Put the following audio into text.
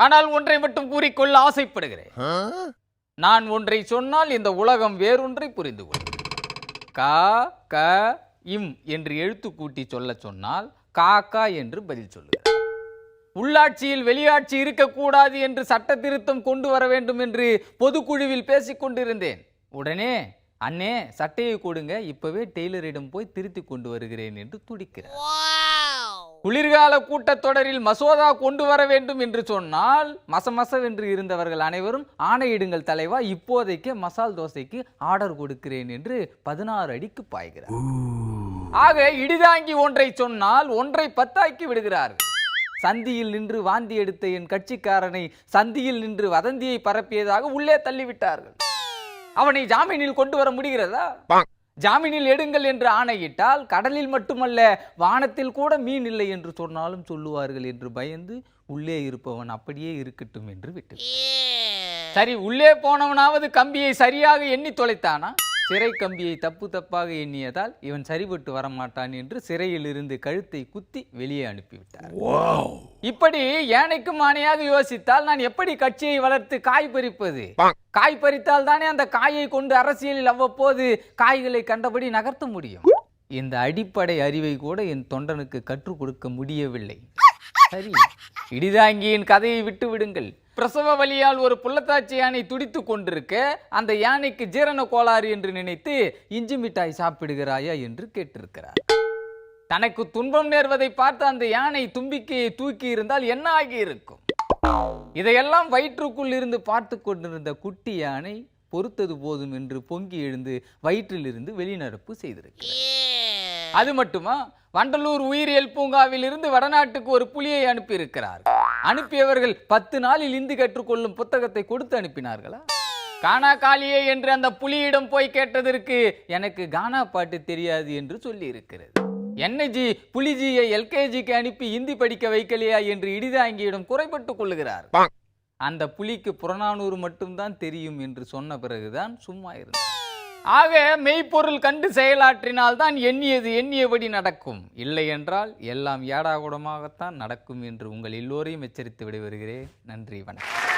ஆனால் ஒன்றை மட்டும் கூறிக்கொள்ள ஆசைப்படுகிறேன். நான் ஒன்றை சொன்னால் இந்த உலகம் வேறொன்றை புரிந்து கொள்ளும். கா க இம் என்று எழுத்து கூட்டி சொல்ல சொன்னால் காக்கா என்று பதில் சொல்லுகிறார். உள்ளாட்சியில் வெளியாட்சி இருக்கக்கூடாது என்று சட்ட திருத்தம் கொண்டு வர வேண்டும் என்று பொதுக்குழுவில் பேசிக் கொண்டிருந்தேன். உடனே அண்ணே சட்டையை கொடுங்க, இப்பவே டெய்லரிடம் போய் திருத்தி கொண்டு வருகிறேன் என்று துடிக்கிறார். குளிர்கால கூட்டத்தொடரில் மசோதா கொண்டு வர வேண்டும் என்று சொன்னால் மசமசவென்று இருந்தவர்கள் அனைவரும் ஆணையிடுங்கள் தலைவா, இப்போதைக்கு மசால் தோசைக்கு ஆர்டர் கொடுக்கிறேன் என்று 16 அடிக்கு பாய்கிறார். ஆக இடிதாங்கி ஒன்றை சொன்னால் ஒன்றை 10 ஆக்கி விடுகிறார்கள். சந்தியில் நின்று வாந்தி எடுத்த என் கட்சிக்காரனை சந்தியில் நின்று வதந்தியை பரப்பியதாக உள்ளே தள்ளிவிட்டார்கள். அவனை ஜாமீனில் கொண்டு வர முடிகிறதா? ஜாமீனில் எடுங்கள் என்று ஆணையிட்டால் கடலில் மட்டுமல்ல வானத்தில் கூட மீன் இல்லை என்று சொன்னாலும் சொல்லுவார்கள் என்று பயந்து உள்ளே இருப்பவன் அப்படியே இருக்கட்டும் என்று விட்டு. சரி, உள்ளே போனவனாவது கம்பியை சரியாக எண்ணி தொலைத்தானா? சிறை கம்பியை தப்பாக எண்ணியதால் இவன் சரிபட்டு வரமாட்டான் என்று சிறையில் இருந்து கழுத்தை குத்தி வெளியே அனுப்பிவிட்டார். இப்படி யானைக்கும் ஆணையாக யோசித்தால் நான் எப்படி கட்சியை வளர்த்து காய் பறிப்பது? காய் பறித்தால் தானே அந்த காயை கொண்டு அரசியலில் அவ்வப்போது காய்களை கண்டபடி நகர்த்த முடியும். இந்த அடிப்படை அறிவை கூட என் தொண்டனுக்கு கற்றுக் கொடுக்க முடியவில்லை. சரி, இடிதாங்கியின் கதையை விட்டு விடுங்கள். பிரசவ வலியால் ஒரு புள்ளத்தாச்சி யானை துடித்து கொண்டிருக்க அந்த யானைக்கு ஜீரண கோளாறு என்று நினைத்து இஞ்சி மிட்டாய் சாப்பிடுகிறாயா என்று கேட்டிருக்கிறார். தனக்கு துன்பம் நேர்வதை பார்த்து அந்த யானை தும்பிக்கையை தூக்கி இருந்தால் என்ன ஆகி இருக்கும்? இதையெல்லாம் வயிற்றுக்குள் இருந்து பார்த்து கொண்டிருந்த குட்டி யானை பொறுத்தது போதும் என்று பொங்கி எழுந்து வயிற்றில் இருந்து வெளிநடப்பு செய்திருக்கிறார். அது மட்டுமா, வண்டலூர் உயிரியல் பூங்காவில் இருந்து வடநாட்டுக்கு ஒரு புலியை அனுப்பியிருக்கிறார். அனுப்பியவர்கள் 10 நாளில் இந்தி கற்றுக்கொள்ளும் புத்தகத்தை கொடுத்து அனுப்பினார்களா? கானா காலியே என்று அந்த புலியிடம் போய் கேட்டதற்கு எனக்கு கானா பாட்டு தெரியாது என்று சொல்லி இருக்கிறது. என்னஜி புலிஜியை எல்கேஜிக்கு அனுப்பி இந்தி படிக்க வைக்கலையா என்று இடிதாங்கியிடம் குறைபட்டு கொள்ளுகிறார். அந்த புலிக்கு புறநானூறு மட்டும்தான் தெரியும் என்று சொன்ன பிறகுதான் சும்மா இருந்தார். ஆக மெய்ப்பொருள் கண்டு செயலாற்றினால் தான் எண்ணியது எண்ணியபடி நடக்கும், இல்லை என்றால் எல்லாம் ஏடாகுடமாகத்தான் நடக்கும் என்று உங்கள் எல்லோரையும் எச்சரித்து விடைபெறுகிறேன். நன்றி, வணக்கம்.